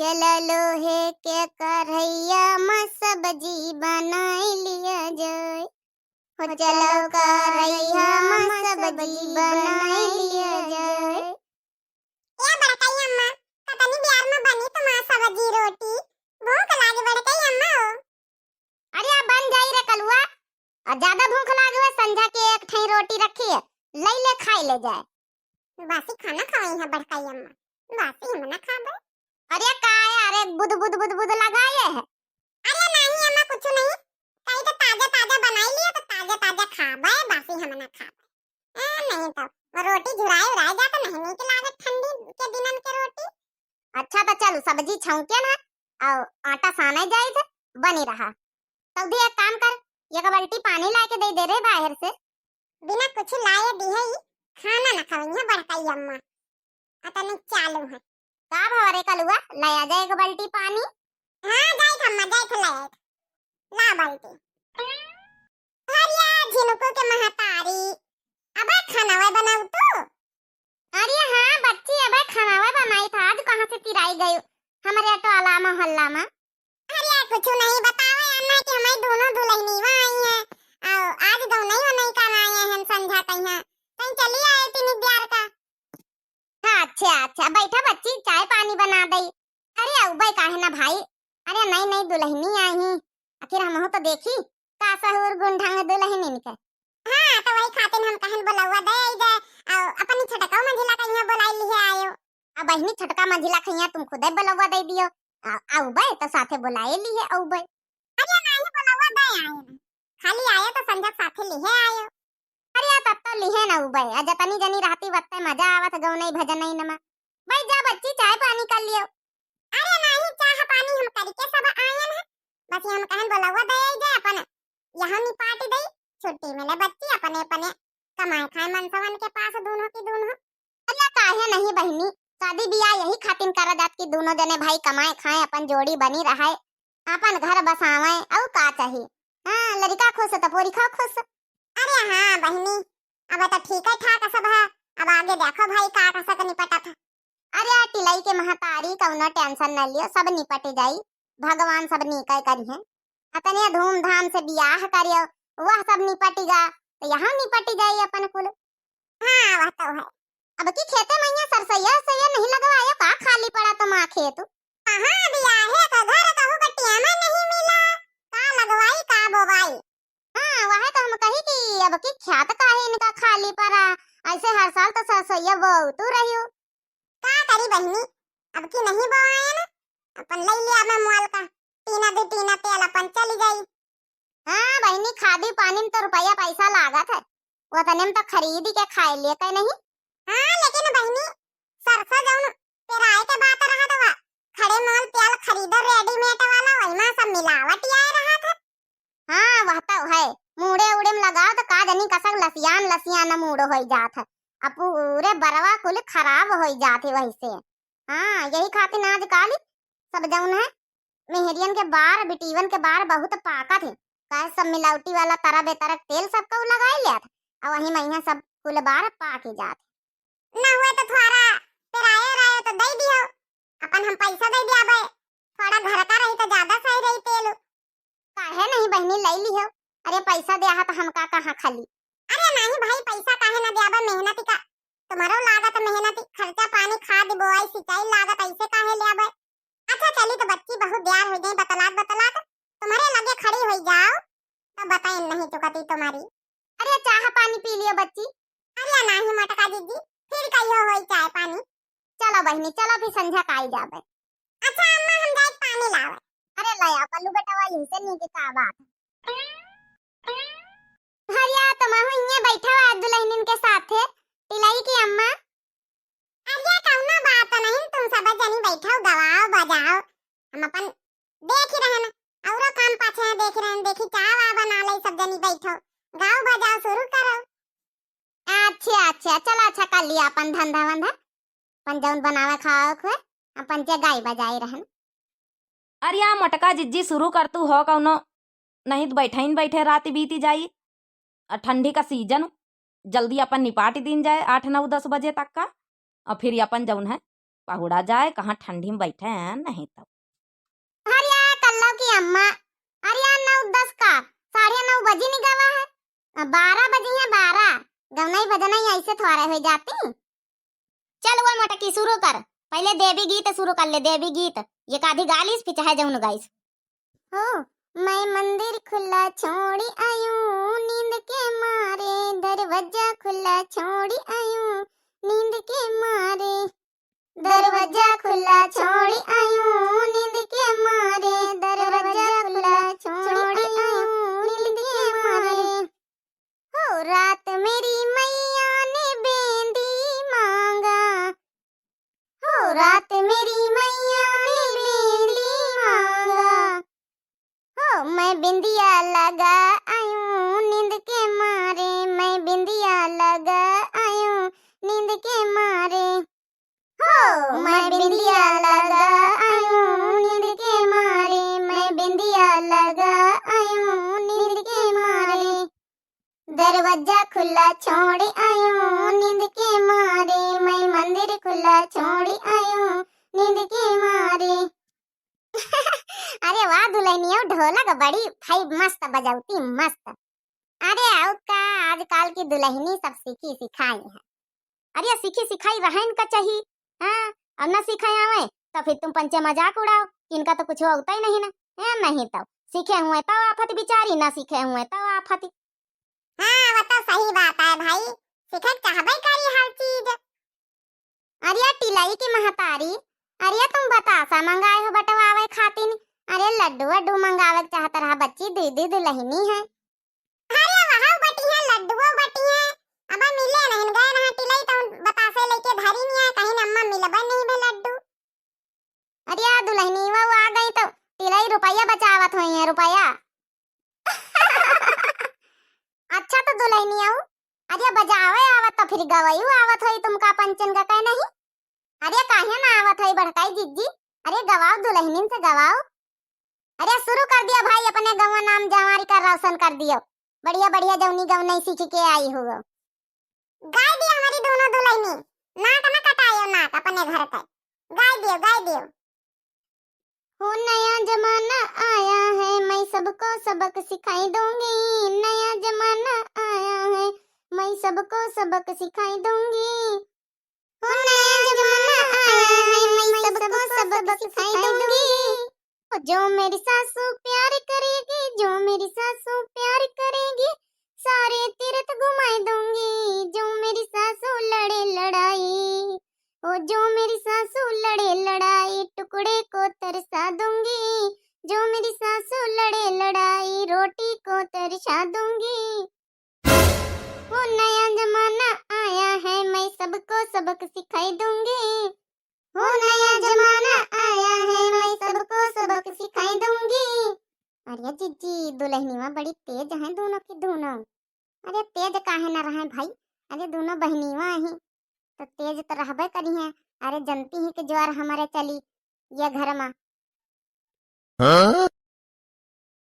चल लोहे के करैया में सब्जी बनाई लिया जाए। हो चलो करैया में सब्जी बनाई लिया जाए। या बड़काई अम्मा कतनी बिहार में बनी तुम्हार सब्जी रोटी भूख लागे बड़काई अम्मा हो। अरे अब बन जाई रे कलुआ और ज्यादा भूख लागे है संझा के एक ठई रोटी रखी है ले ले खाई ले जाए। बासी खाना खाई है बड़काई अम्मा बासी हम ना खाबे। अरे का है अरे बुद बुद बुद बुद लगाए है। अरे नहीं अम्मा कुछ नहीं कहीं तो ताजा ताजा बनाई लिया तो ताजा ताजा खाबे बासी हम ना खाबे। नहीं तो रोटी झुराए उड़ाए जाता नहीं नीक लागत ठंडी के दिनन के रोटी। अच्छा तो चल सब्जी छौके ना और आटा साने जाए थे बनी रहा तब भी एक काम कर एक बाल्टी पानी ला के दे रे बाहर से। बिना कुछ लाए दी है खाना ना खाई है बड़काई अम्मा अतने चालू है। का भवरे कलुआ लाया जाए एक बाल्टी पानी। हां जाई अम्मा जाई लाए ला बाल्टी। हरिया झिनुको के महतारी अब खाना वे बनाऊ तू। अरे हां बच्ची अब खाना वे बनाई था आज कहां से तिराई गई हमारे टोला मोहल्ला में। अरे कुछ नहीं बतावे अन्ना कि हमारी दोनों दुल्हनी वहां आई हैं और आज दो नहीं कर आए हैं संध्या कहीं कहीं चली आए तीन बियार का। हाँ अच्छा बैठा बच्ची चाय पानी बना दई। अरे अउबे काहे ना भाई अरे नई नई दुल्हनी आई आखिर हम तो देखी का सहुर गुंढंग दुल्हनी के। हां तो वही खातिर हम कहन बोलवा दे दे और अपनी छटका मंजिला कहीं बुलाई लिए आयो। अब बहनी छटका मंजिला खैया तुम खुदे बुलवा दे दियो अउबे तो साथे बुलाए लिए अउबे। अरे नहीं बुलवा दे आए खाली आए तो संजय साथे लिए आयो। अरे तब तो लिहे ना उबे अजतनी जनी रहती वक्त मजा आवत गौ नहीं भजन नहीं नमा। भाई जा बच्ची चाय पानी कर लियो। अरे नहीं चाह पानी हम करके सब आए हैं बस हम कहन बोलवा दे दे अपन यहां निपाट दे छुट्टी मिले बच्ची अपने अपने कमाए खाए मनसवन के पास दोनों की दोनों। अरे काहे नहीं बहनी शादी बियाह यही खातिर कर जात कि दोनों जने भाई कमाए खाए अपन जोड़ी बनी रहे अपन घर बसावे और का चाहिए। हां लड़का खुश तो पूरी खा खुश। अरे हां बहनी अब तो ठीक है ठाक सब है अब आगे देखो भाई का सक निपटा था। अरे टिलाई के महतारी कौनो टेंशन न लियो सब निपट जाई भगवान सब निकय करी है अतने धूमधाम से बियाह करियो वह सब निपटेगा तो यहाँ निपट जाई अपन कुल। हां वह तो है अब की खेते मैया सरसैया सैया नहीं लगवायो का खाली पड़ा तुम खेत। कहां बियाह है का घर कहू बटिया में नहीं मिला का लगवाई का बोवाई। हां वह तो हम कही कि अब की ख्यात काहे इनका खाली पड़ा ऐसे हर साल तो सरसैया वो तू रहियो का करी बहनी अब की नहीं बोवाए ना अपन ले लिया मैं मोल का टीना तेल अपन चली जाई। हां बहनी खादी पानी में तो रुपया पैसा लागत है वो तने में तो खरीद के खाए लिए कहीं नहीं। हां लेकिन बहनी सरसा जौन पेराए के बात रहा तो खड़े मोल तेल खरीदो रेडीमेड वाला वही में सब मिलावट आए रहा था। हां वह तो है मुड़े उड़े में लगाओ तो का जनी कसक लसियान मुड़ो हो जात है अब पूरे बरवा कुल खराब हो जाते वही से। हां यही खातिर आजकल सब जौन है मेहरियन के बार बिटीवन के बार बहुत पाका थे का सब मिलावटी वाला तरह बेतरह तेल सबको लगाए लिया था और वही महिया सब कुल बार पाके जात ना हुए तो थोड़ा पेराए रायो तो दे दियो अपन हम पैसा दे दिया बे थोड़ा घर का रही तो ज्यादा सही रही तेल काहे नहीं बहनी ले लियो। अरे पैसा दे तो हम का कहां खाली। अरे नहीं भाई पैसा काहे ना देबा मेहनत का तुम्हारो लागत मेहनत खर्चा पानी खाद बोआई सिंचाई लागत ऐसे काहे ले आबे। अच्छा चली तो बच्ची बहुत प्यार हो गई बतलात तुम्हारे लगे खड़ी हो जाओ तो बताई नहीं चुकती तुम्हारी। अरे चाह पानी पी लियो बच्ची। अरे नहीं मटका दीदी फिर कहियो होई चाय पानी। चलो बहनी चलो फिर संध्या का आई जाबे। अच्छा अम्मा हम जाए पानी लावे। अरे लाया कल्लू बेटा वही से नीचे का बात। हरिया तुम हुइए बैठा हुआ दुल्हनिन के साथ है टिलाई की अम्मा। अरे कौनो बात नहीं तुम सब जनी बैठो गवाओ बजाओ हम अपन देख ही रहन औरो काम पाछे देख रहन देखी चाय वा बना ले सब जनी बैठो गाओ बजाओ शुरू करो। अच्छा चलो अच्छा कर लिया अपन धंधा वंधा अपन जौन बनावे खाओ खुए अपन जे गाई बजाई रहन। अरे आ मटका जिज्जी शुरू कर तू हो कौनो नहीं तो बैठे ही बैठे रात बीती जाई और ठंडी का सीजन जल्दी अपन निपाट दिन जाए 8 9 10 बजे तक का और फिर अपन जौन है पहुड़ा जाए, कहाँ ठंडी में बैठे हैं नहीं तब। अरे यार कल्लो की अम्मा, अरे यार 9:10 का 9:30 बजे नहीं गवा है, 12 बजे है 12, गवना ही बजना ही ऐसे थोड़े हो जाती। चल वो मटकी शुरू कर, पहले देवी गीत शुरू कर ले, देवी गीत ये काधी गालिस फिर चाहे जाऊन गाइस। हो मैं मंदिर खुला छोड़ी आयूं नींद के मारे, दरवाजा खुला छोड़ी आयूं नींद के मारे, दरवाजा खुला छोड़ी आयूं नींद के मारे, दरवाजा खुला छोड़ी आयूं नींद के मारे। हो रात मेरी मैया ने बेंदी मांगा, हो रात मेरी मैया ने बेंदी मांगा, हो मैं बिंदिया लगा आयूं नींद के मारे, मैं बिंदिया लगा आयूं नींद के मारे, हो मैं बिंदिया लगा आयूं नींद के मारे, मैं बिंदिया लगा आयूं नींद के मारे, दरवाजा खुला छोड़ आयूं नींद के मारे, मैं मंदिर खुला छोड़ आयूं नींद के मारे। अरे वाह दुल्हनिया ढोलक बड़ी भाई मस्त बजाती मस्त। अरे आओ का आजकल की दुल्हनी सब सीखी सिखाई है। अरे सीखी सिखाई रहन का चाहिए, हाँ अब ना सिखाए आवे तो फिर तुम पंचे मजाक उड़ाओ, इनका तो कुछ होता ही नहीं ना है, नहीं तो सीखे हुए तो आफत बिचारी, ना सीखे हुए तो आफत। हाँ वो तो सही बात है भाई, सीखे चाहबे करी हर चीज। अरे टिलाई की महतारी, अरे तुम बतासा मंगाए हो बटवावे खातिर, अरे लड्डू वड्डू मंगावे चाहत रहा, बच्ची दीदी दुल्हनी है। अरे वहां बटी है लड्डुओ बटी है, अब मिले नहीं गए ना टिलाई तो बतासे लेके धरी नहीं है, कहीं अम्मा मिलबे नहीं बे लड्डू। अरे यार दुल्हनी वो आ गई तो टिलाई रुपया बचावत हुई है रुपया। अच्छा तो दुल्हनी आऊ, अरे बजावे आवत तो फिर गवैयू आवत हुई, तुमका पंचन का कह नहीं। अरे काहे ना आवत हुई बड़काई जिज्जी, अरे गवाओ दुल्हनी से गवाओ। अरे शुरू कर दिया भाई, अपने गवा नाम जवारी का रोशन कर दियो, बढ़िया बढ़िया जौनी गव नहीं सीख के आई हो। गाय दियो हमारी दोनों दुल्हनी, नाक ना कटायो नाक अपने घर का, गाय दियो गाय दियो। हो नया जमाना आया है मैं सबको सबक सिखाई दूंगी, नया जमाना आया है मैं सबको सबक सिखाई दूंगी, हो नया जमाना आया है मैं सबको सबक सिखाई दूंगी, जो मेरी सासू प्यार करेगी, जो मेरी सासू प्यार करेगी, सारे तीर्थ घुमाई दूंगी, जो मेरी सासू लड़े लड़ाई, ओ जो मेरी सासू लड़े लड़ाई टुकड़े को तरसा दूंगी, जो मेरी सासू लड़े लड़ाई रोटी को तरसा दूंगी, वो नया जमाना आया है मैं सबको सबक सिखाई दूंगी, वो नया जमाना आया है मैं सबको सबक सिखाई दूंगी। अरे जीजी दुल्हनिया बड़ी तेज हैं दोनों की दोनों। अरे तेज काहे ना रहे भाई, अरे दोनों बहनिया ही तो तेज तो रहबे करी हैं। अरे जनती ही कि ज्वार हमारे चली ये घर में।